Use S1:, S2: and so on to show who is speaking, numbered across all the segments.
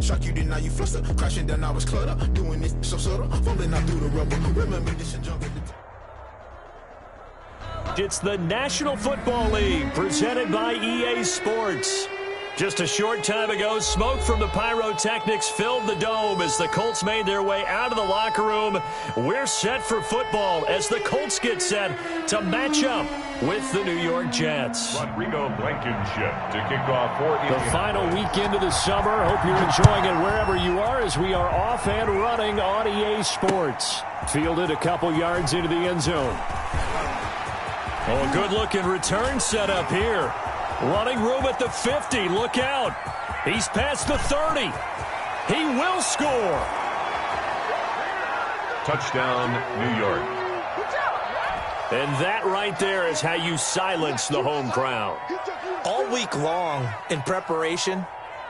S1: Shock you, then now you fluster. Crashing down, I was clutter. Doing this so subtle. Fumbling out through the rubber. Remember this and junk at the top.
S2: It's the National Football League presented by EA Sports. Just a short time ago, smoke from the pyrotechnics filled the dome as the Colts made their way out of the locker room. We're set for football as the Colts get set to match up with the New York Jets.
S3: Rodrigo Blankenship to kick off for
S2: the final weekend of the summer. Hope you're enjoying it wherever you are as we are off and running on EA Sports. Fielded a couple yards into the end zone. Oh, good-looking return set up here. Running room at the 50. Look out. He's past the 30. He will score.
S3: Touchdown, New York.
S2: And that right there is how you silence the home crowd.
S4: All week long in preparation,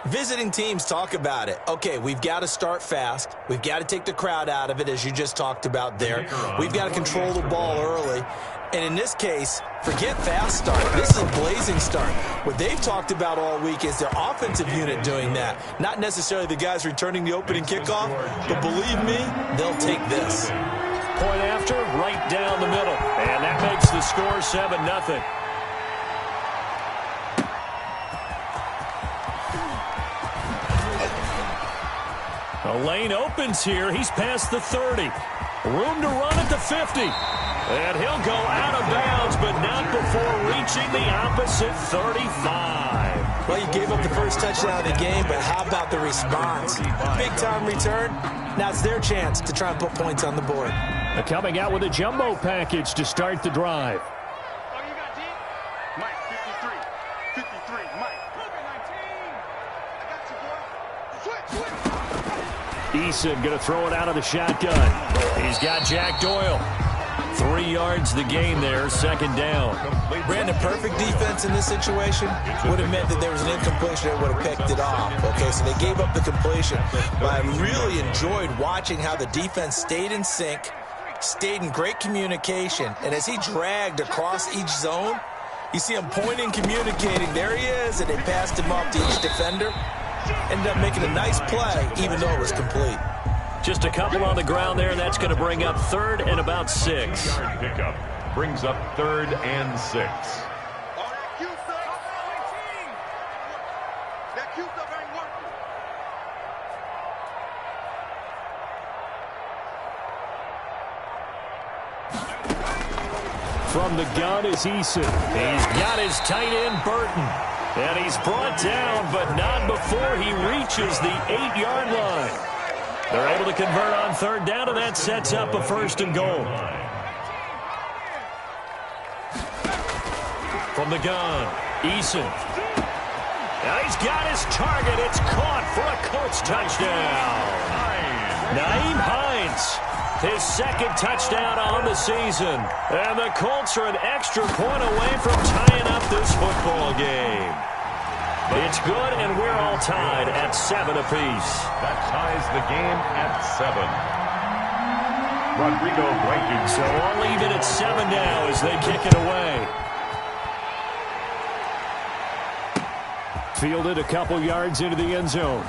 S4: visiting teams talk about it. Okay, we've got to start fast. We've got to take the crowd out of it, as you just talked about there. We've got to control the ball early. And in this case, forget fast start. This is a blazing start. What they've talked about all week is their offensive unit doing that. Not necessarily the guys returning the opening kickoff, but believe me, they'll take this.
S2: Point after, right down the middle. And that makes the score 7-0. A lane opens here. He's past the 30. Room to run at the 50. And he'll go out of bounds, but not before reaching the opposite 35.
S4: Well, you gave up the first touchdown of the game, but how about the response? Big-time return. Now it's their chance to try and put points on the board.
S2: Coming out with a jumbo package to start the drive.
S5: Oh, you got D? Mike, 53. 53, Mike. Look at 19. I got you, boy. Switch.
S2: Eason going to throw it out of the shotgun. He's got Jack Doyle. 3 yards the gain there, second down.
S4: Brandon, perfect defense in this situation would have meant that there was an incompletion that would have picked it off. Okay, so they gave up the completion. But I really enjoyed watching how the defense stayed in sync, stayed in great communication. And as he dragged across each zone, you see him pointing, communicating. There he is, and they passed him off to each defender. Ended up making a nice play, even though it was complete.
S2: Just a couple on the ground there, and that's going to bring up 3rd and about 6.
S3: Yard pickup brings up 3rd and 6.
S2: From the gun is Eason. He's got his tight end, Burton. And he's brought down, but not before he reaches the 8-yard line. They're able to convert on 3rd down, and that sets up a 1st and goal. From the gun, Eason. Now he's got his target. It's caught for a Colts touchdown. Nyheim Hines, his 2nd touchdown on the season. And the Colts are an extra point away from tying up this football game. It's good, and we're all tied at 7 apiece.
S3: That ties the game at 7. Rodrigo Blankenship.
S2: So all even at 7 now as they kick it away. Fielded a couple yards into the end zone.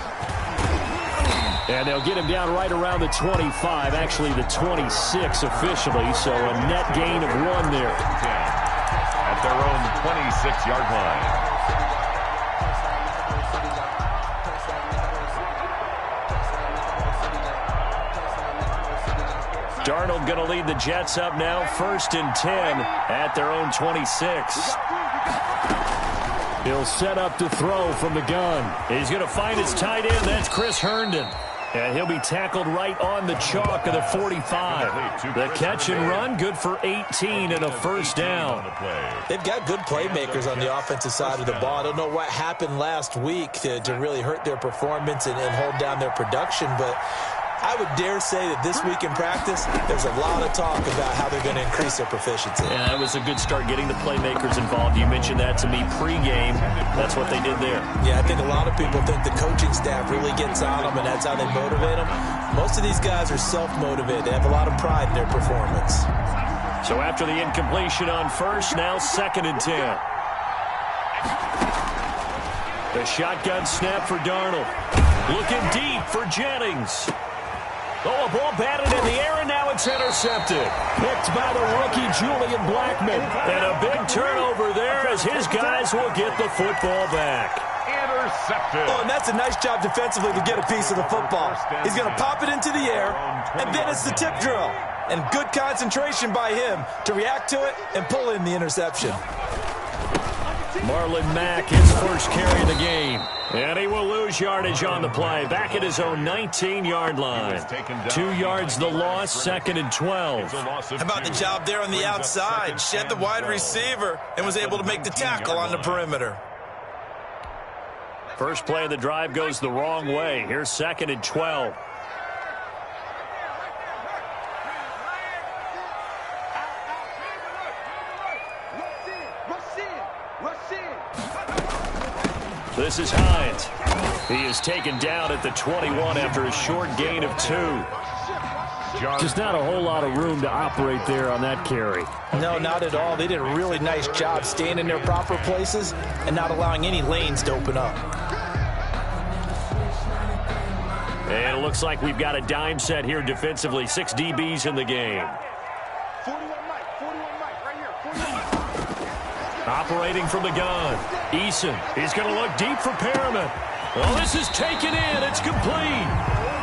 S2: And they'll get him down right around the 25, actually the 26 officially, so a net gain of 1 there.
S3: At their own 26-yard line.
S2: Darnold going to lead the Jets up now, 1st and 10 at their own 26. He'll set up to throw from the gun. He's going to find his tight end. That's Chris Herndon. And he'll be tackled right on the chalk of the 45. The catch and run, good for 18 and a 1st down.
S4: They've got good playmakers on the offensive side of the ball. I don't know what happened last week to really hurt their performance and hold down their production, but I would dare say that this week in practice, there's a lot of talk about how they're going to increase their proficiency.
S2: Yeah, that was a good start getting the playmakers involved. You mentioned that to me pregame. That's what they did there.
S4: Yeah, I think a lot of people think the coaching staff really gets on them, and that's how they motivate them. Most of these guys are self-motivated. They have a lot of pride in their performance.
S2: So after the incompletion on 1st, now 2nd and 10. The shotgun snap for Darnold. Looking deep for Jennings. Oh, a ball batted in the air, and now it's intercepted. Picked by the rookie, Julian Blackman. And a big turnover there as his guys will get the football back.
S3: Intercepted.
S4: Oh, and that's a nice job defensively to get a piece of the football. He's going to pop it into the air, and then it's the tip drill. And good concentration by him to react to it and pull in the interception.
S2: Marlon Mack, his first carry of the game. And he will lose yardage on the play. Back at his own 19-yard line. 2 yards the loss, 2nd and 12.
S4: How about the job there on the outside? Shed the wide receiver and was able to make the tackle on the perimeter.
S2: First play of the drive goes the wrong way. Here's 2nd and 12. This is Hines. He is taken down at the 21 after a short gain of 2. Just not a whole lot of room to operate there on that carry.
S4: No, not at all. They did a really nice job staying in their proper places and not allowing any lanes to open up.
S2: And it looks like we've got a dime set here defensively. 6 DBs in the game.
S5: 41 Mike, right here. 41
S2: Operating from the gun. Eason. He's going to look deep for Perriman. Well, this is taken in. It's complete.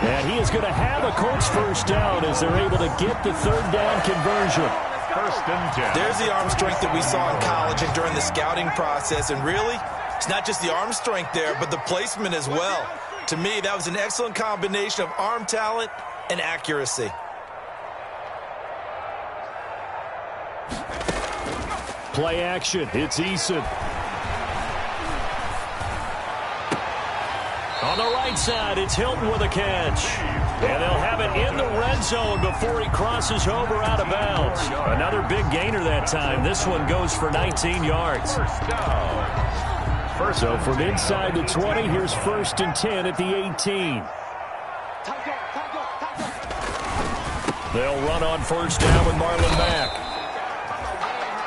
S2: And he is going to have a Colts first down as they're able to get the 3rd down conversion.
S3: 1st and 10.
S4: There's the arm strength that we saw in college and during the scouting process. And really, it's not just the arm strength there, but the placement as well. To me, that was an excellent combination of arm talent and accuracy.
S2: Play action. It's Eason. On the right side, it's Hilton with a catch. And they'll have it in the red zone before he crosses over out of bounds. Another big gainer that time. This one goes for 19 yards.
S3: First down.
S2: So from inside the 20, here's 1st and 10 at the 18. They'll run on first down with Marlon Mack.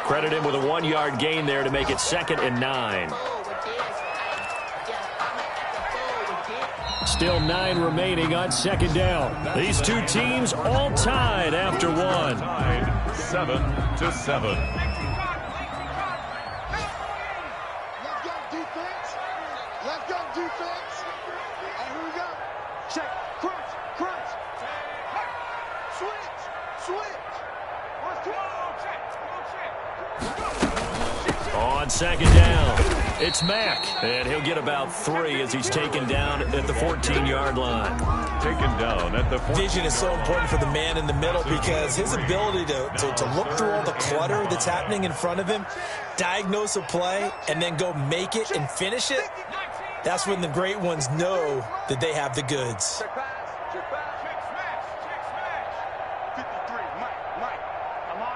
S2: Credit him with a 1-yard gain there to make it 2nd and 9. Still 9 remaining on 2nd down. These two teams all tied after 1.
S3: Tied 7-7.
S5: Let's go, defense. Let's go, defense. And here we go. Check. Crunch. Crunch. Switch.
S2: On 2nd down, it's Mack. And he'll get about 3 as he's taken down at the 14-yard line.
S3: Taken down at the 14.
S4: Vision is so important for the man in the middle because his ability to look through all the clutter that's happening in front of him, diagnose a play, and then go make it and finish it, that's when the great ones know that they have the goods.
S5: Check pass. Check pass. Check smash. 53. Mike. I'm on.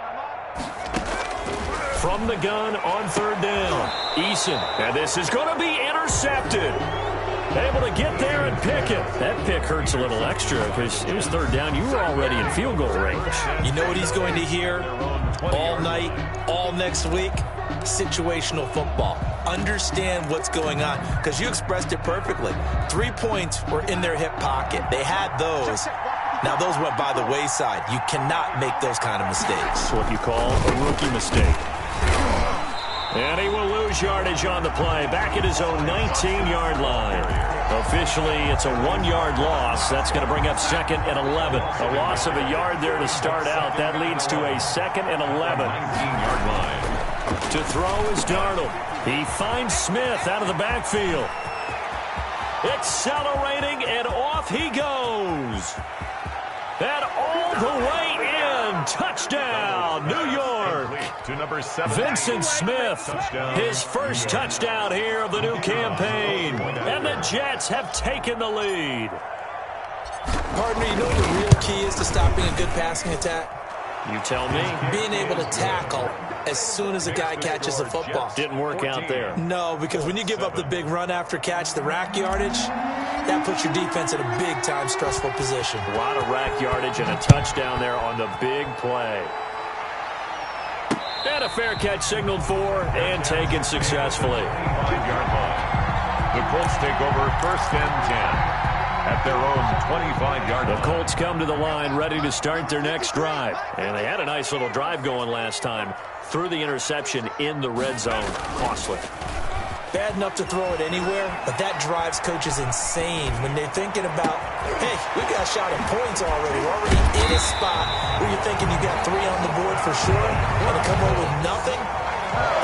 S2: From the gun on 3rd down, Eason. And this is going to be intercepted. Able to get there and pick it. That pick hurts a little extra because it was 3rd down. You were already in field goal range.
S4: You know what he's going to hear all night, all next week? Situational football. Understand what's going on because you expressed it perfectly. 3 points were in their hip pocket. They had those. Now, those went by the wayside. You cannot make those kind of mistakes.
S2: It's what you call a rookie mistake. And he will lose yardage on the play. Back at his own 19-yard line. Officially, it's a 1-yard loss. That's going to bring up 2nd and 11. A loss of a yard there to start out. That leads to a 2nd and 11.
S3: 19-yard line.
S2: To throw is Darnold. He finds Smith out of the backfield. Accelerating, and off he goes. And all the way in. Touchdown, New York.
S3: To number 7.
S2: Vincent Smith, his first touchdown here of the new campaign. And the Jets have taken the lead.
S4: Partner, you know what the real key is to stopping a good passing attack?
S2: You tell me.
S4: Being able to tackle as soon as a guy catches the football.
S2: Didn't work out there.
S4: No, because when you give up the big run after catch, the rack yardage, that puts your defense in a big-time stressful position.
S2: A lot of rack yardage and a touchdown there on the big play. And a fair catch signaled for and taken successfully.
S3: 5-yard line. The Colts take over 1st and 10. at their own 25-yard line.
S2: The Colts come to the line ready to start their next drive. And they had a nice little drive going last time. Threw the interception in the red zone. Costly.
S4: Bad enough to throw it anywhere, but that drives coaches insane when they're thinking about, hey, we got a shot at points already. We're already in a spot where you're thinking you got 3 on the board for sure, and to come away with nothing,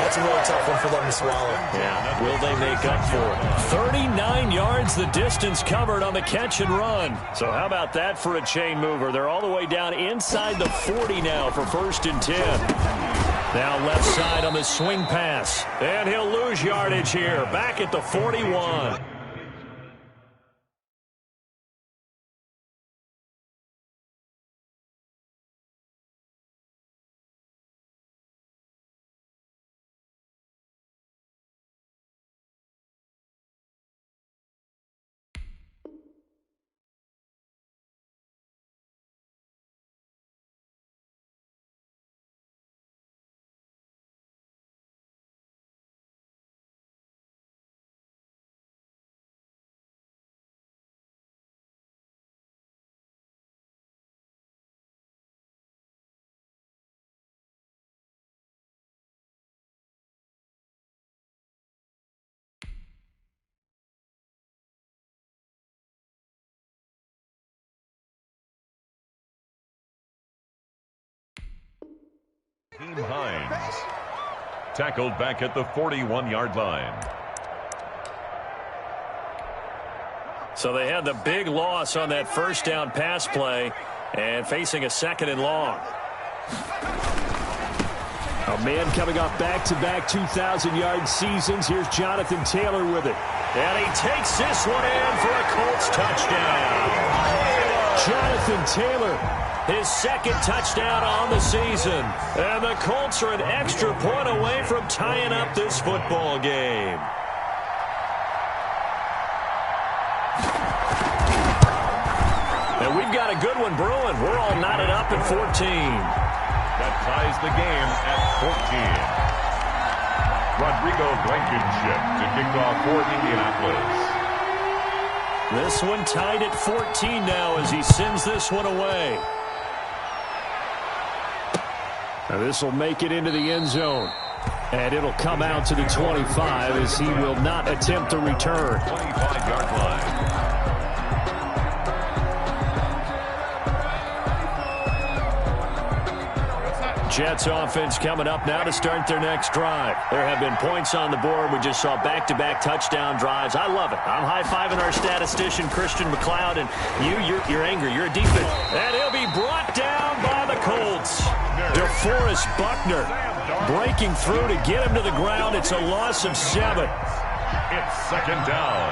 S4: that's a really tough one for them to swallow.
S2: Yeah, will they make up for it? 39 yards the distance covered on the catch and run. So how about that for a chain mover? They're all the way down inside the 40 now for 1st and 10. Now left side on the swing pass. And he'll lose yardage here. Back at the 41.
S3: Hines, tackled back at the 41-yard line.
S2: So they had the big loss on that first down pass play and facing a 2nd and long. A man coming off back-to-back 2,000-yard seasons. Here's Jonathan Taylor with it. And he takes this one in for a Colts touchdown. Jonathan Taylor, his 2nd touchdown on the season. And the Colts are an extra point away from tying up this football game. And we've got a good one brewing. We're all knotted up at 14.
S3: That ties the game at 14. Rodrigo Blankenship to kick off for Indianapolis.
S2: This one tied at 14 now as he sends this one away. Now this will make it into the end zone. And it'll come out to the 25 as he will not attempt to return.
S3: 25-yard line.
S2: Jets offense coming up now to start their next drive. There have been points on the board. We just saw back-to-back touchdown drives. I love it. I'm high-fiving our statistician, Christian McLeod, and you're angry. You're a defense. And he'll be brought down by the Colts. DeForest Buckner breaking through to get him to the ground. It's a loss of 7.
S3: It's 2nd down.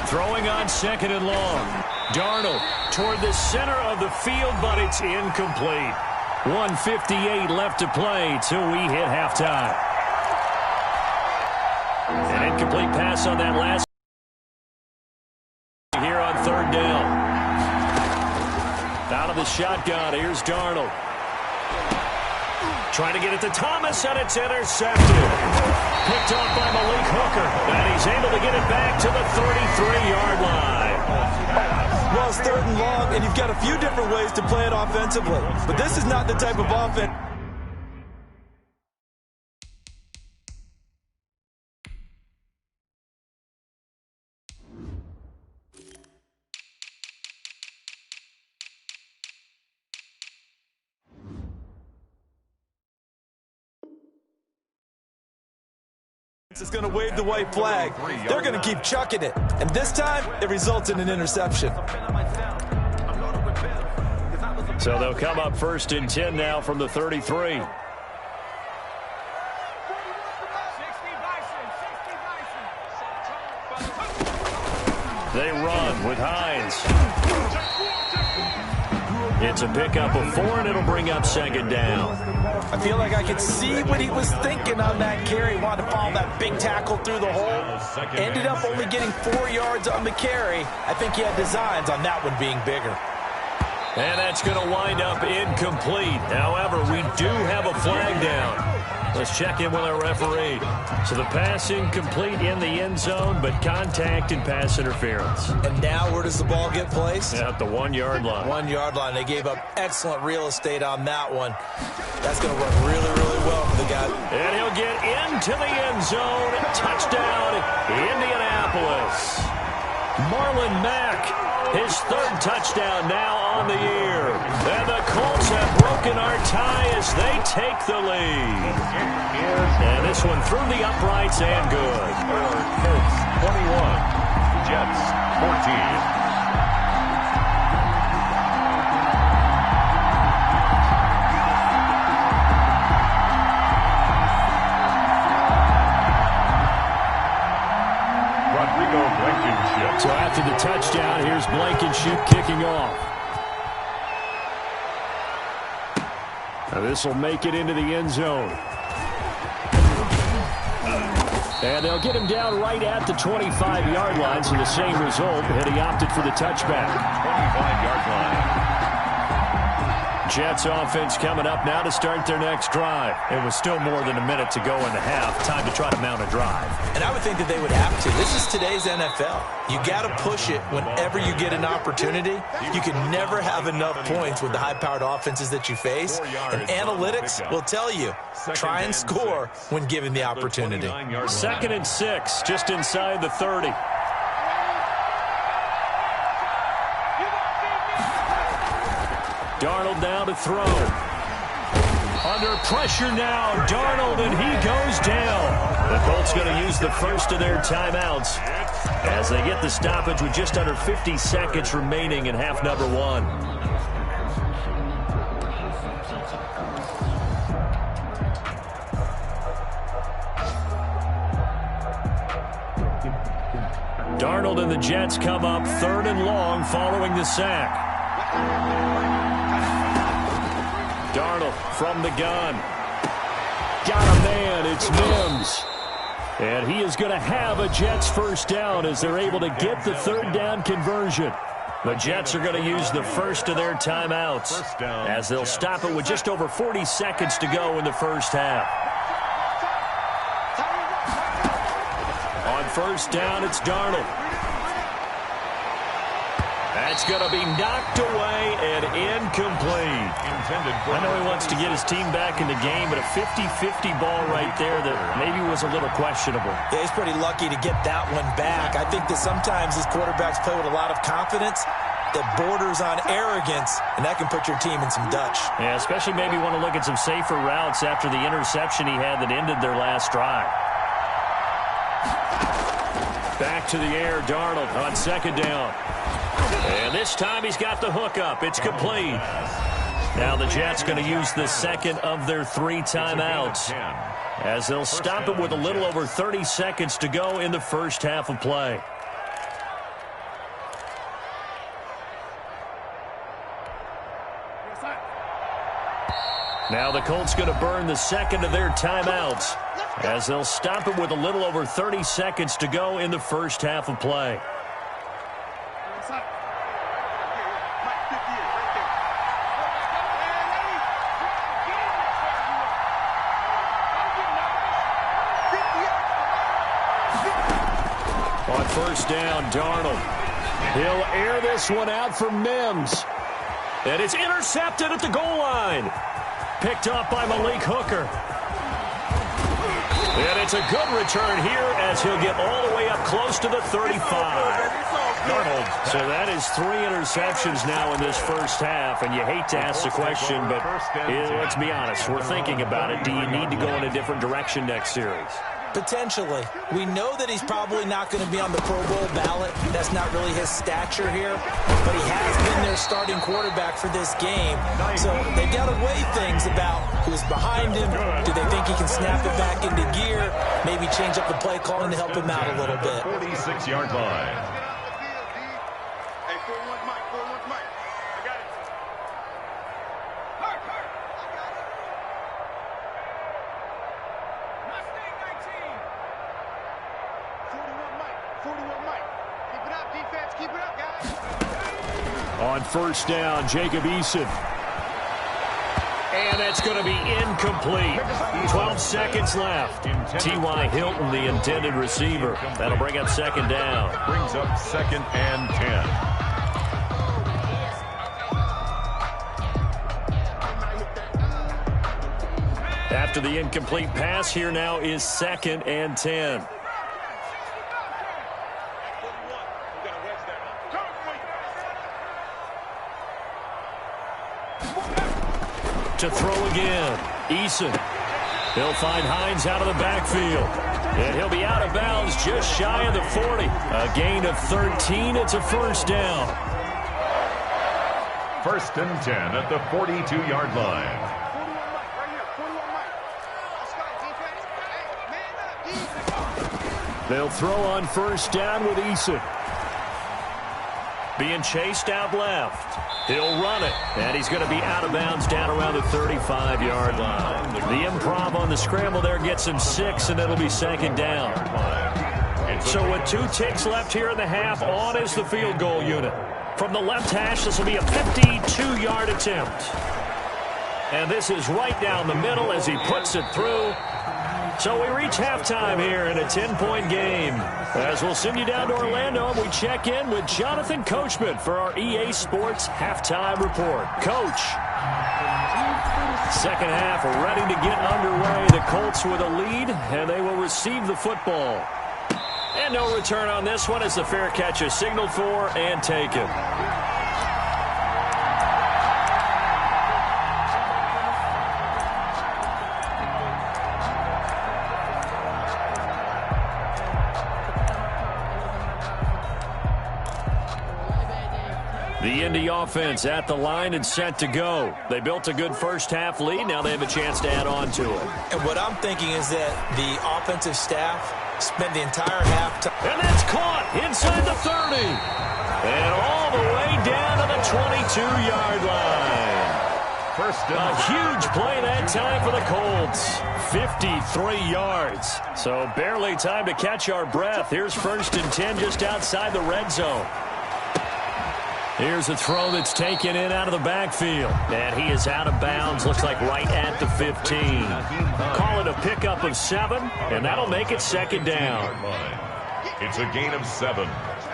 S2: Throwing on 2nd and long. Darnold toward the center of the field, but it's incomplete. 1:58 left to play till we hit halftime. An incomplete pass on that last here on 3rd down. Out of the shotgun, here's Darnold. Trying to get it to Thomas, and it's intercepted. Picked off by Malik Hooker, and he's able to get it back to the 33-yard line.
S4: Well, it's 3rd and long, and you've got a few different ways to play it offensively. But this is not the type of offense. Is going to wave the white flag. They're going to keep chucking it. And this time, it results in an interception.
S2: So they'll come up 1st and 10 now from the 33. They run with Hines. It's a pickup of 4, and it'll bring up 2nd down.
S4: I feel like I could see what he was thinking on that carry. Wanted to follow that big tackle through the hole. Ended up only getting 4 yards on the carry. I think he had designs on that one being bigger.
S2: And that's going to wind up incomplete. However, we do have a flag down. Let's check in with our referee. So the pass incomplete in the end zone, but contact and pass interference.
S4: And now where does the ball get placed?
S2: At the 1-yard line.
S4: 1-yard line. They gave up excellent real estate on that one. That's going to work really, really well for the guy.
S2: And he'll get into the end zone. Touchdown, Indianapolis. Marlon Mack, his third touchdown now on the year. And the Colts have broken our tie as they take the lead. And this one through the uprights and good.
S3: Colts 21, Jets 14.
S2: So after the touchdown, here's Blankenship kicking off. Now this will make it into the end zone. And they'll get him down right at the 25-yard line, so the same result, and he opted for the touchback.
S3: 25-yard line.
S2: Jets offense coming up now to start their next drive. It was still more than a minute to go in the half. Time to try to mount a drive.
S4: And I would think that they would have to. This is today's NFL. You got to push it whenever you get an opportunity. You can never have enough points with the high-powered offenses that you face. And analytics will tell you, try and score when given the opportunity.
S2: 2nd and 6, just inside the 30. Darnold now to throw. Under pressure now, Darnold, and he goes down. The Colts going to use the first of their timeouts as they get the stoppage with just under 50 seconds remaining in half number 1. Darnold and the Jets come up 3rd and long following the sack. Darnold from the gun. Got a man. It's Mims. And he is going to have a Jets first down as they're able to get the 3rd down conversion. The Jets are going to use the first of their timeouts as they'll stop it with just over 40 seconds to go in the first half. On first down, it's Darnold. That's going to be knocked away and incomplete. I know he wants to get his team back in the game, but a 50-50 ball right there that maybe was a little questionable.
S4: Yeah, he's pretty lucky to get that one back. I think that sometimes his quarterbacks play with a lot of confidence that borders on arrogance, and that can put your team in some Dutch.
S2: Yeah, especially maybe want to look at some safer routes after the interception he had that ended their last drive. Back to the air, Darnold on 2nd down. And this time he's got the hook up. It's complete. Now the Jets going to use the second of their 3 timeouts as they'll stop it with a little over 30 seconds to go in the first half of play. Now the Colts going to burn the second of their timeouts as they'll stop it with a little over 30 seconds to go in the first half of play. On first down, Darnold. He'll air this one out for Mims. And it's intercepted at the goal line. Picked up by Malik Hooker. And it's a good return here as he'll get all the way up close to the 35. Darnold. So that is 3 interceptions now in this first half. And you hate to ask the question, but let's be honest. We're thinking about it. Do you need to go in a different direction next series?
S4: Potentially. We know that he's probably not going to be on the Pro Bowl ballot. That's not really his stature here. But he has been their starting quarterback for this game. So they've got to weigh things about who's behind him. Do they think he can snap it back into gear? Maybe change up the play calling to help him out a little bit.
S3: 46-yard line. On first down, Jacob Eason.
S2: And that's going to be incomplete. 12 seconds left. T.Y. Hilton, the intended receiver. That'll bring up second down.
S3: Brings up 2nd and 10.
S2: After the incomplete pass, here now is 2nd and 10. To throw again. Eason. He'll find Hines out of the backfield. And he'll be out of bounds just shy of the 40. A gain of 13. It's a first down.
S3: 1st and 10 at the 42-yard line.
S2: They'll throw on first down with Eason. Being chased out left. He'll run it, and he's going to be out of bounds down around the 35-yard line. The improv on the scramble there gets him 6, and it'll be 2nd down. So with 2 ticks left here in the half, on is the field goal unit. From the left hash, this will be a 52-yard attempt. And this is right down the middle as he puts it through. So we reach halftime here in a 10-point game. As we'll send you down to Orlando, we check in with Jonathan Coachman for our EA Sports Halftime Report. Coach, second half ready to get underway. The Colts with a lead, and they will receive the football. And no return on this one as the fair catch is signaled for and taken. The Indy offense at the line and set to go. They built a good first half lead. Now they have a chance to add on to it.
S4: And what I'm thinking is that the offensive staff spent the entire half time.
S2: And that's caught inside the 30. And all the way down to the 22-yard line. A huge play that time for the Colts. 53 yards. So barely time to catch our breath. Here's 1st and 10 just outside the red zone. Here's a throw that's taken in out of the backfield. And he is out of bounds, looks like right at the 15. Call it a pickup of 7, and that'll make it 2nd down.
S3: It's a gain of 7.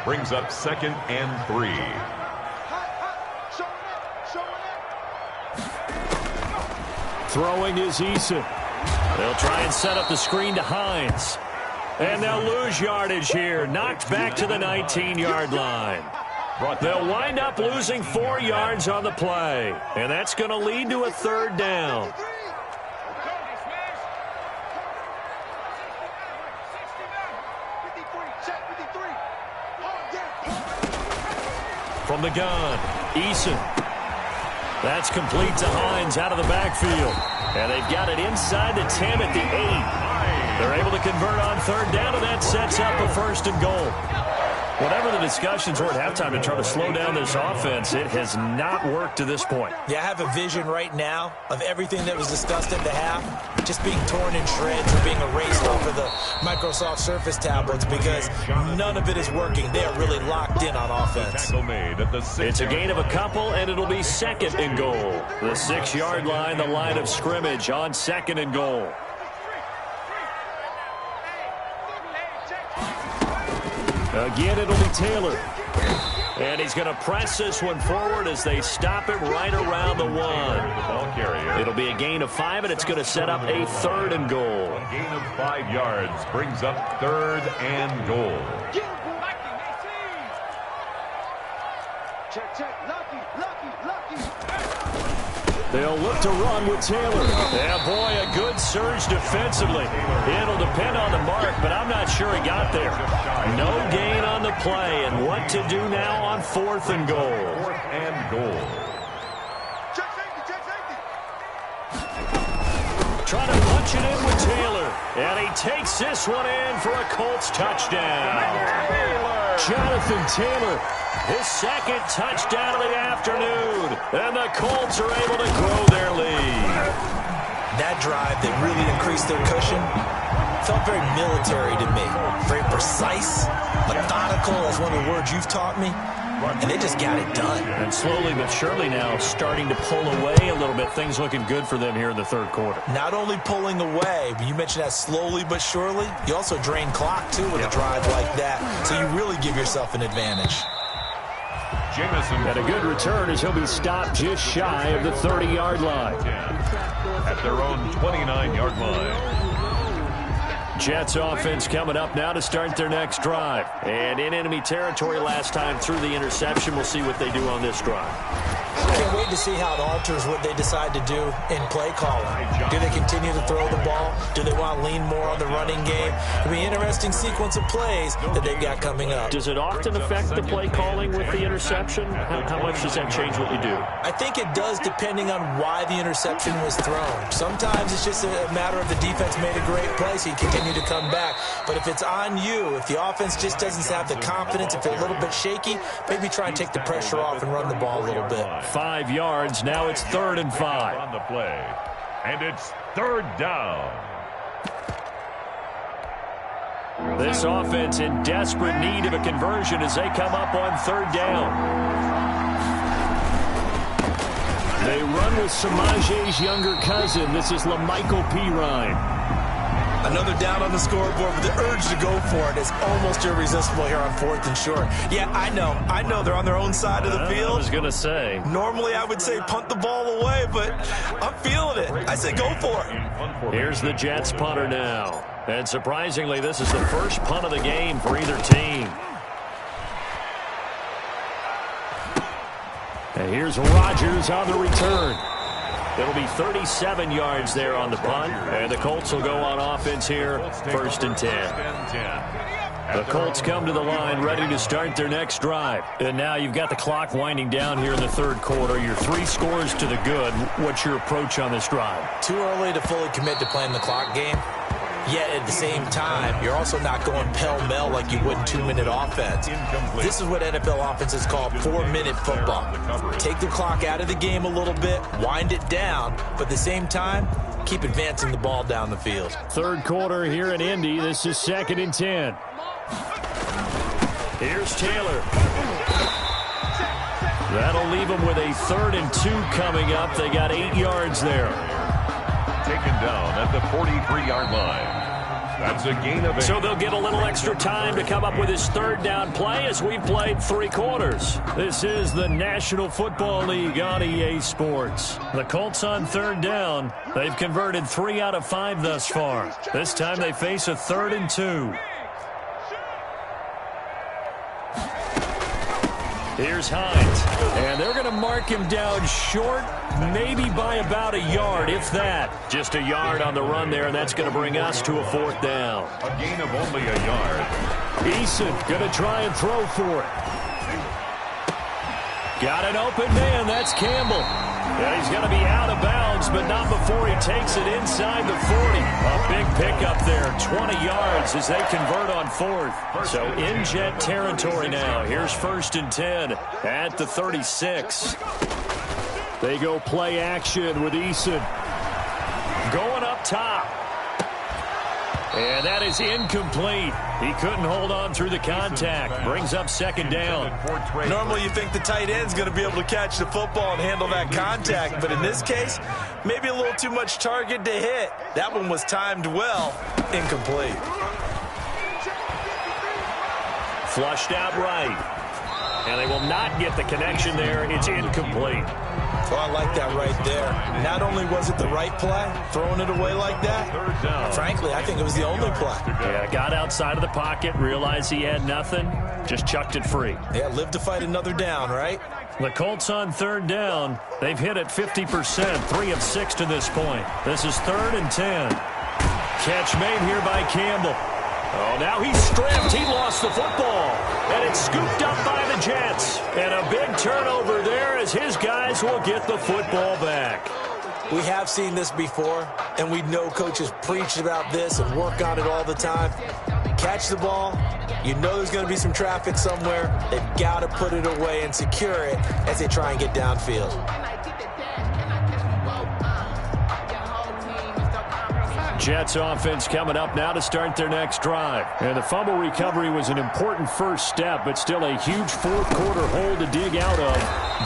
S3: Brings up 2nd and 3.
S2: Throwing is Eason. They'll try and set up the screen to Hines. And they'll lose yardage here. Knocked back to the 19-yard line. They'll wind up losing 4 yards on the play. And that's going to lead to a 3rd down. From the gun, Eason. That's complete to Hines out of the backfield. And they've got it inside the 10 at the 8. They're able to convert on 3rd down, and that sets up a 1st and goal. Whatever the discussions were at halftime to try to slow down this offense, it has not worked to this point.
S4: Yeah, I have a vision right now of everything that was discussed at the half just being torn in shreds or being erased off of the Microsoft Surface tablets because none of it is working. They are really locked in on offense.
S2: It's a gain of a couple, and it'll be 2nd and goal. The 6-yard line, the line of scrimmage on 2nd and goal. Again, it'll be Taylor. And he's going to press this one forward as they stop it right around the 1. It'll be a gain of 5, and it's going to set up a 3rd and goal.
S3: A gain of 5 yards brings up 3rd and goal.
S5: Check. Lucky.
S2: They'll look to run with Taylor. Yeah, boy, a good surge defensively. It'll depend on the mark, but I'm not sure he got there. No gain on the play, and what to do now on 4th and goal.
S3: 4th and goal.
S5: Check safety.
S2: Trying to punch it in with Taylor. And he takes this one in for a Colts touchdown. Jonathan Taylor. His 2nd touchdown of the afternoon. And the Colts are able to grow their lead.
S4: That drive that really increased their cushion felt very military to me. Very precise, methodical. Physical, that's one of the words you've taught me. And they just got it done.
S2: And slowly but surely now starting to pull away a little bit. Things looking good for them here in the third quarter.
S4: Not only pulling away, but you mentioned that slowly but surely. You also drain clock, too, with a drive like that. So you really give yourself an advantage.
S2: And a good return as he'll be stopped just shy of the 30-yard line.
S3: At their own 29-yard line.
S2: Jets offense coming up now to start their next drive. And in enemy territory last time through the interception. We'll see what they do on this drive.
S4: Can't wait to see how it alters what they decide to do in play calling. Do they continue to throw the ball? Do they want to lean more on the running game? It'll be an interesting sequence of plays that they've got coming up.
S2: Does it often affect the play calling with the interception? How much does that change what you do?
S4: I think it does depending on why the interception was thrown. Sometimes it's just a matter of the defense made a great play, so you continue to come back. But if it's on you, if the offense just doesn't have the confidence, if they're a little bit shaky, maybe try and take the pressure off and run the ball a little bit.
S2: 5 yards. Now it's 3rd and 5.
S3: On the play. And it's 3rd down.
S2: This offense in desperate need of a conversion as they come up on 3rd down. They run with Samaje's younger cousin. This is LaMichael Pirine.
S4: Another down on the scoreboard, but the urge to go for it is almost irresistible here on 4th and short. Yeah, I know they're on their own side of the field.
S2: I was going to say.
S4: Normally I would say punt the ball away, but I'm feeling it. I say go for it.
S2: Here's the Jets punter now. And surprisingly, this is the first punt of the game for either team. And here's Rodgers on the return. It'll be 37 yards there on the punt. And the Colts will go on offense here, 1st and 10. The Colts come to the line ready to start their next drive. And now you've got the clock winding down here in the 3rd quarter. Your 3 scores to the good. What's your approach on this drive?
S4: Too early to fully commit to playing the clock game. Yet at the same time, you're also not going pell-mell like you would in 2-minute offense. This is what NFL offenses call 4-minute football. Take the clock out of the game a little bit, wind it down, but at the same time, keep advancing the ball down the field.
S2: 3rd quarter here in Indy. This is 2nd and 10. Here's Taylor. That'll leave them with a 3rd and 2 coming up. They got 8 yards there.
S3: Taken down at the 43-yard line. That's a gain of 8.
S2: So they'll get a little extra time to come up with his 3rd down play as we've played 3 quarters. This is the National Football League on EA Sports. The Colts on 3rd down. They've converted 3 out of 5 thus far. This time they face a 3rd and 2. Here's Hines. And they're going to mark him down short, maybe by about a yard, if that. Just a yard on the run there, and that's going to bring us to a 4th down.
S3: A gain of only a yard.
S2: Eason going to try and throw for it. Got an open man. That's Campbell. Yeah, he's going to be out of bounds, but not before he takes it inside the 40. A big pickup there, 20 yards as they convert on 4th. So in Jet territory now. Here's 1st and 10 at the 36. They go play action with Eason. Going up top. And that is incomplete. He couldn't hold on through the contact. Brings up 2nd down.
S4: Normally you think the tight end's going to be able to catch the football and handle that contact, but in this case, maybe a little too much target to hit. That one was timed well. Incomplete.
S2: Flushed out right. And they will not get the connection there. It's incomplete.
S4: Well, I like that right there. Not only was it the right play, throwing it away like that, frankly, I think it was the only play.
S2: Yeah, got outside of the pocket, realized he had nothing, just chucked it free.
S4: Yeah, live to fight another down, right?
S2: The Colts on 3rd down. They've hit it 50%, 3 of 6 to this point. This is 3rd and 10. Catch made here by Campbell. Oh, now he's stripped. He lost the football. And it's scooped up by the Jets. And a big turnover there as his guys will get the football back.
S4: We have seen this before, and we know coaches preach about this and work on it all the time. Catch the ball. You know there's going to be some traffic somewhere. They've got to put it away and secure it as they try and get downfield.
S2: Jets offense coming up now to start their next drive. And the fumble recovery was an important first step, but still a huge fourth-quarter hole to dig out of.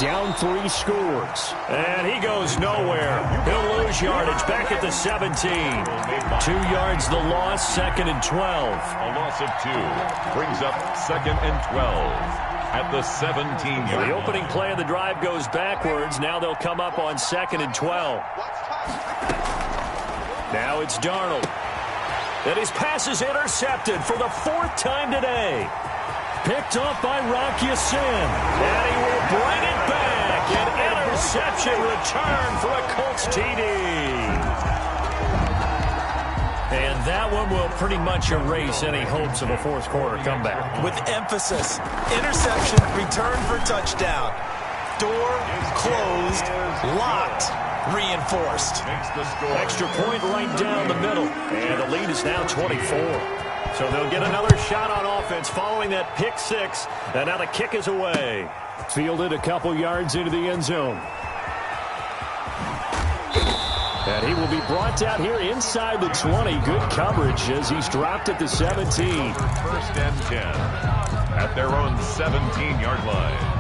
S2: Down 3 scores. And he goes nowhere. He'll lose yardage back at the 17. 2 yards the loss, 2nd and 12.
S3: A loss of 2 brings up 2nd and 12 at the 17-yard.
S2: The opening play of the drive goes backwards. Now they'll come up on 2nd and 12. Now it's Darnold. And his pass is intercepted for the 4th time today. Picked off by Rock Ya-Sin. And he will bring it back. An interception return for a Colts TD. And that one will pretty much erase any hopes of a fourth-quarter comeback.
S4: With emphasis, interception, return for touchdown. Door closed, locked, reinforced.
S2: Extra point right down the middle. And the lead is now 24. So they'll get another shot on offense following that pick 6. And now the kick is away. Fielded a couple yards into the end zone. And he will be brought out here inside the 20. Good coverage as he's dropped at the 17.
S3: 1st and 10 at their own 17-yard line.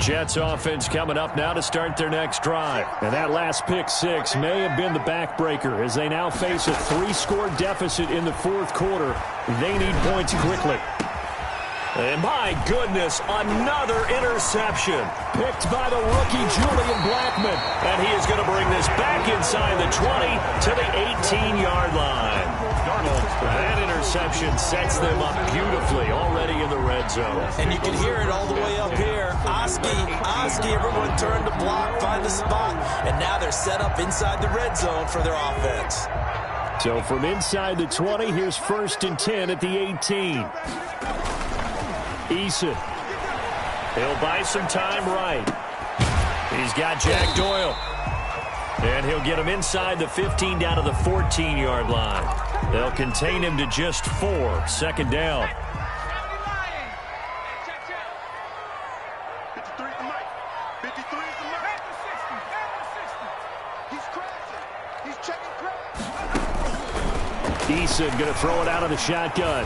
S2: Jets offense coming up now to start their next drive. And that last pick 6 may have been the backbreaker as they now face a 3-score deficit in the 4th quarter. They need points quickly. And my goodness, another interception. Picked by the rookie Julian Blackmon. And he is going to bring this back inside the 20 to the 18-yard line. That interception sets them up beautifully already in the red zone.
S4: And you can hear it all the way up here. Oski, everyone turned to block, find the spot. And now they're set up inside the red zone for their offense.
S2: So from inside the 20, here's 1st and 10 at the 18. Eason. He'll buy some time right. He's got Jack Doyle. And he'll get him inside the 15 down to the 14-yard line. They'll contain him to just 4. 2nd down. Eason going to throw it out of the shotgun.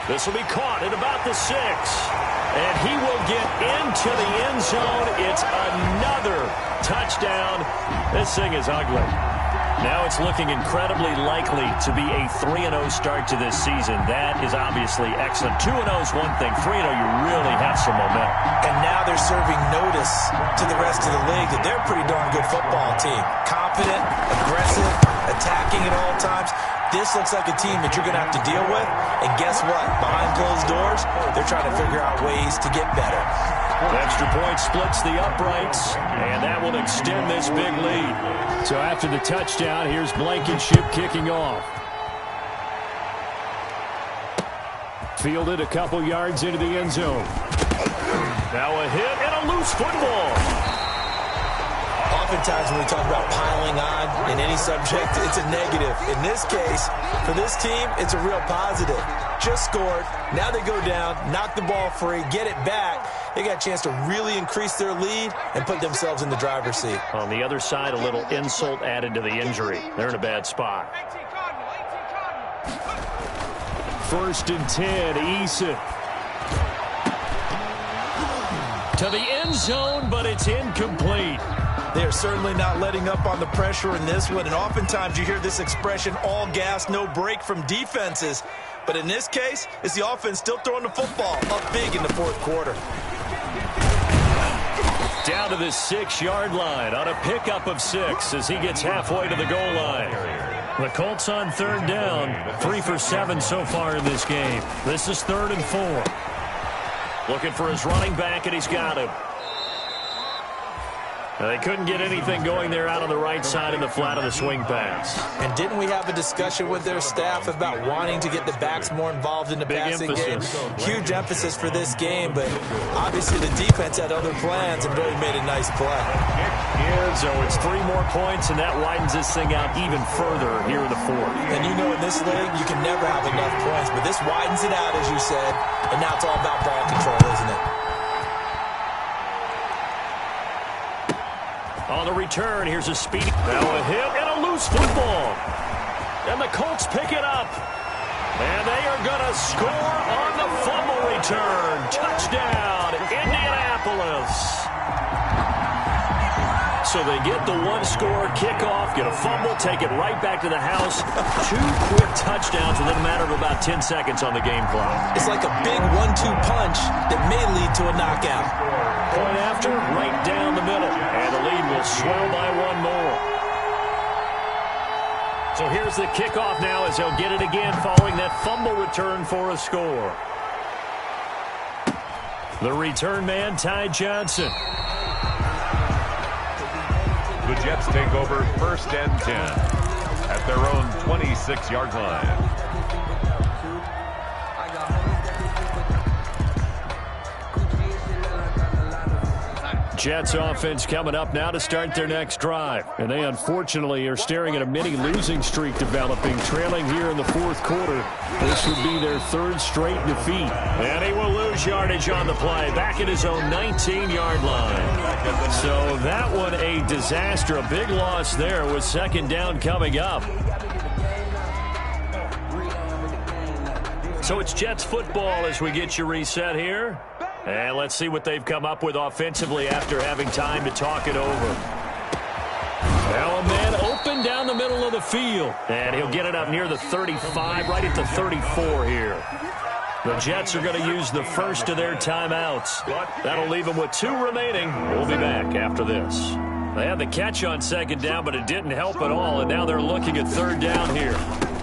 S2: This will be caught at about the 6. And he will get into the end zone. It's another touchdown. This thing is ugly. Now it's looking incredibly likely to be a 3-0 start to this season. That is obviously excellent. 2-0 is one thing. 3-0, you really have some momentum.
S4: And now they're serving notice to the rest of the league that they're a pretty darn good football team. Confident, aggressive, attacking at all times. This looks like a team that you're going to have to deal with. And guess what? Behind closed doors, they're trying to figure out ways to get better.
S2: Extra point splits the uprights, and that will extend this big lead. So after the touchdown, here's Blankenship kicking off. Fielded a couple yards into the end zone. Now a hit and a loose football.
S4: Oftentimes when we talk about piling on in any subject, it's a negative. In this case, for this team, it's a real positive. Just scored. Now they go down, knock the ball free, get it back. They got a chance to really increase their lead and put themselves in the driver's seat.
S2: On the other side, a little insult added to the injury. They're in a bad spot. 1st and 10, Eason. To the end zone, but it's incomplete.
S4: They are certainly not letting up on the pressure in this one, and oftentimes you hear this expression, all gas, no break from defenses. But in this case, it's the offense still throwing the football up big in the 4th quarter.
S2: Down to the 6-yard line on a pickup of 6 as he gets halfway to the goal line. The Colts on 3rd down, 3 for 7 so far in this game. This is 3rd and 4. Looking for his running back, and he's got him. They couldn't get anything going there out on the right side in the flat of the swing pass.
S4: And didn't we have a discussion with their staff about wanting to get the backs more involved in the passing game? Huge emphasis for this game, but obviously the defense had other plans and really made a nice play.
S3: Kick
S2: good. So it's 3 more points, and that widens this thing out even further here in the fourth.
S4: And you know in this league, you can never have enough points, but this widens it out, as you said, and now it's all about ball control, isn't it?
S2: On the return, here's a speedy. Now a hit and a loose football. And the Colts pick it up. And they are going to score on the fumble return. Touchdown, Indianapolis. So they get the 1-score kickoff, get a fumble, take it right back to the house. 2 quick touchdowns within a matter of about 10 seconds on the game clock.
S4: It's like a big 1-2 punch that may lead to a knockout.
S2: Point after, right down the middle. And the lead will swell by 1 more. So here's the kickoff now as they'll get it again following that fumble return for a score. The return man, Ty Johnson.
S3: The Jets take over 1st and 10 at their own 26-yard line.
S2: Jets offense coming up now to start their next drive. And they unfortunately are staring at a mini losing streak developing, trailing here in the 4th quarter. This would be their 3rd straight defeat. And he will lose yardage on the play, back at his own 19-yard line. So that one a disaster, a big loss there with 2nd down coming up. So it's Jets football as we get you reset here. And let's see what they've come up with offensively after having time to talk it over. Now a man open down the middle of the field. And he'll get it up near the 35, right at the 34 here. The Jets are going to use the first of their timeouts. That'll leave them with 2 remaining. We'll be back after this. They had the catch on 2nd down, but it didn't help at all. And now they're looking at 3rd down here.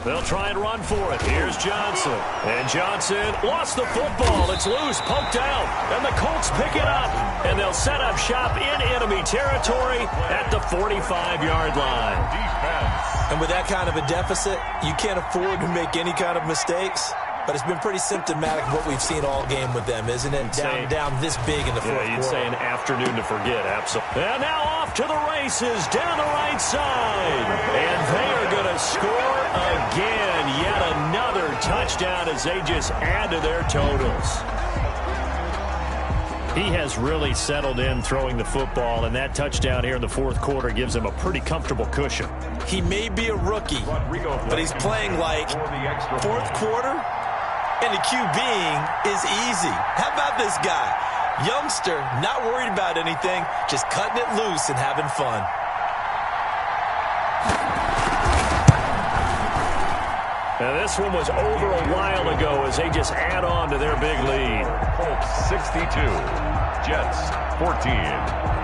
S2: They'll try and run for it. Here's Johnson. And Johnson lost the football. It's loose, poked out. And the Colts pick it up. And they'll set up shop in enemy territory at the 45-yard line.
S3: Defense.
S4: And with that kind of a deficit, you can't afford to make any kind of mistakes. But it's been pretty symptomatic of what we've seen all game with them, isn't it? Down this big in the 4th quarter.
S2: You'd say an afternoon to forget, absolutely. And now off to the races down the right side. And they are going to score again. Yet another touchdown as they just add to their totals. He has really settled in throwing the football, and that touchdown here in the 4th quarter gives him a pretty comfortable cushion.
S4: He may be a rookie, but he's playing like 4th quarter. And the QBing is easy. How about this guy? Youngster, not worried about anything, just cutting it loose and having fun.
S2: Now this one was over a while ago as they just add on to their big lead.
S3: Colts 62, Jets 14.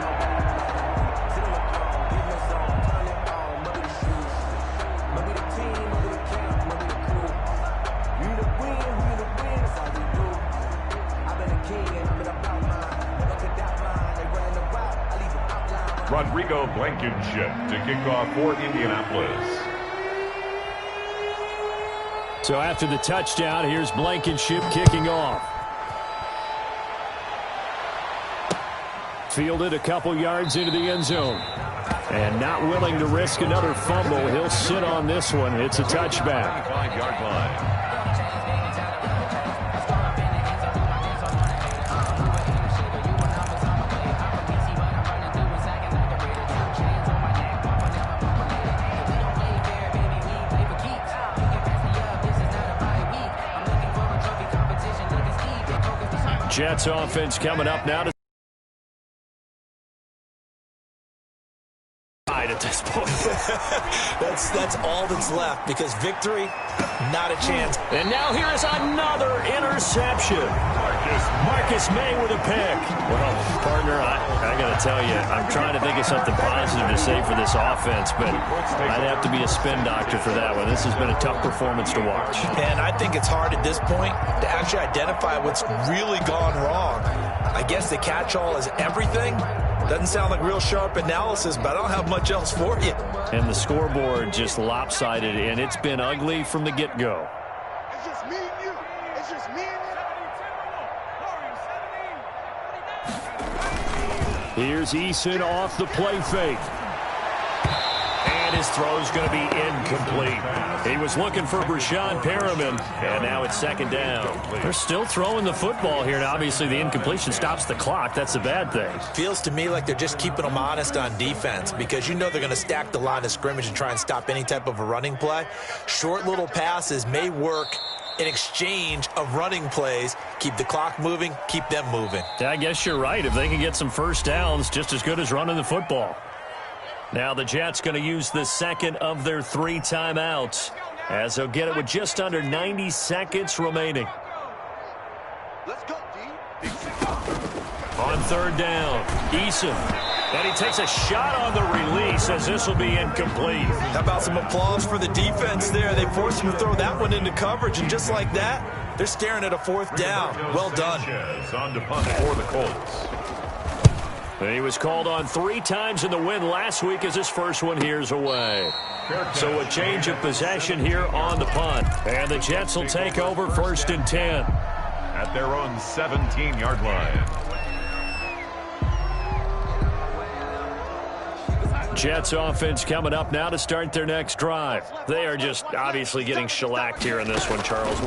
S3: Rodrigo Blankenship to kick off for Indianapolis.
S2: So after the touchdown, here's Blankenship kicking off. Fielded a couple yards into the end zone. And not willing to risk another fumble. He'll sit on this one. It's a touchback.
S3: 5-yard line.
S2: Jets offense coming up now to at this point.
S4: That's all that's left because victory, not a chance.
S2: And now here is another interception. Marcus May with a pick. Well, partner, I got to tell you, I'm trying to think of something positive to say for this offense, but I'd have to be a spin doctor for that one. This has been a tough performance to watch.
S4: And I think it's hard at this point to actually identify what's really gone wrong. I guess the catch-all is everything. Doesn't sound like real sharp analysis, but I don't have much else for you.
S2: And the scoreboard just lopsided, and it's been ugly from the get-go.
S5: It's just me and you. It's just me and you.
S2: Here's Eason off the play fake. And his throw's going to be incomplete. He was looking for Brashad Perriman, and now it's second down. They're still throwing the football here, and obviously the incompletion stops the clock. That's a bad thing.
S4: Feels to me like they're just keeping them honest on defense because you know they're going to stack the line of scrimmage and try and stop any type of a running play. Short little passes may work in exchange of running plays. Keep the clock moving, keep them moving.
S2: I guess you're right. If they can get some first downs, just as good as running the football. Now the Jets going to use the second of their 3 timeouts as they'll get it with just under 90 seconds remaining.
S5: Let's go, D.
S2: On third down, Eason. And he takes a shot on the release as this will be incomplete.
S4: How about some applause for the defense there? They forced him to throw that one into coverage, and just like that, they're staring at a 4th down. Well done.
S3: On to punt for the Colts.
S2: He was called on 3 times in the win last week as his first one here's away. So a change of possession here on the punt. And the Jets will take over 1st and 10.
S3: At their own 17-yard line.
S2: Jets offense coming up now to start their next drive. They are just obviously getting shellacked here in this one, Charles.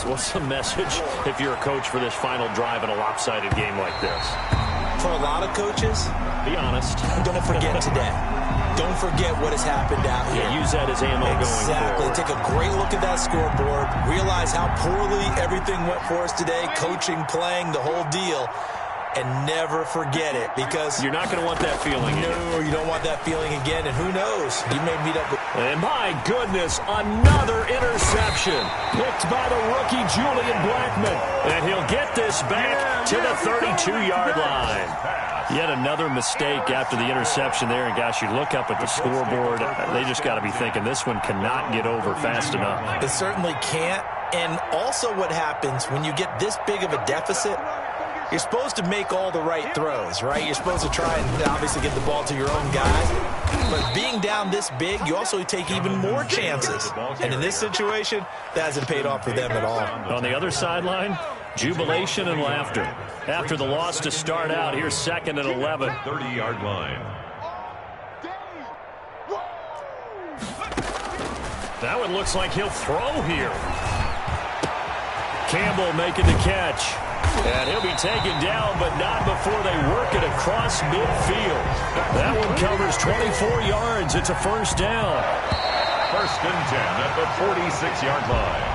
S2: What's the message if you're a coach for this final drive in a lopsided game like this?
S4: For a lot of coaches,
S2: be honest.
S4: Don't forget today. Don't forget what has happened out here.
S2: Yeah, use that as ammo going forward.
S4: Take a great look at that scoreboard. Realize how poorly everything went for us today. Coaching, playing, the whole deal. And never forget it because
S2: you're not going to want that feeling again.
S4: No, you don't want that feeling again. And who knows? You may meet up with...
S2: And my goodness, another interception picked by the rookie Julian Blackmon. And he'll get this back to the 32-yard line. Yet another mistake after the interception there. And gosh, you look up at the scoreboard, they just got to be thinking this one cannot get over fast enough.
S4: It certainly can't. And also what happens when you get this big of a deficit, you're supposed to make all the right throws, right? You're supposed to try and obviously get the ball to your own guys. But being down this big, you also take even more chances. And in this situation, that hasn't paid off for them at all.
S2: On the other sideline, jubilation and laughter. After the loss to start out, here's 2nd and 11.
S3: 30-yard line.
S2: That one looks like he'll throw here. Campbell making the catch. And he'll be taken down, but not before they work it across midfield. That one covers 24 yards. It's a 1st down.
S3: 1st and 10 at the 46-yard line.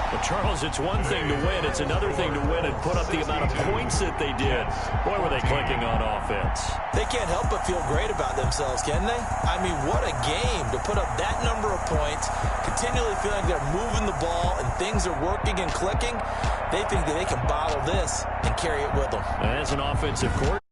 S2: Well, Charles, it's one thing to win. It's another thing to win and put up the amount of points that they did. Boy, were they clicking on offense.
S4: They can't help but feel great about themselves, can they? I mean, what a game to put up that number of points, continually feeling like they're moving the ball and things are working and clicking. They think that they can bottle this and carry it with them.
S2: As an offensive coordinator.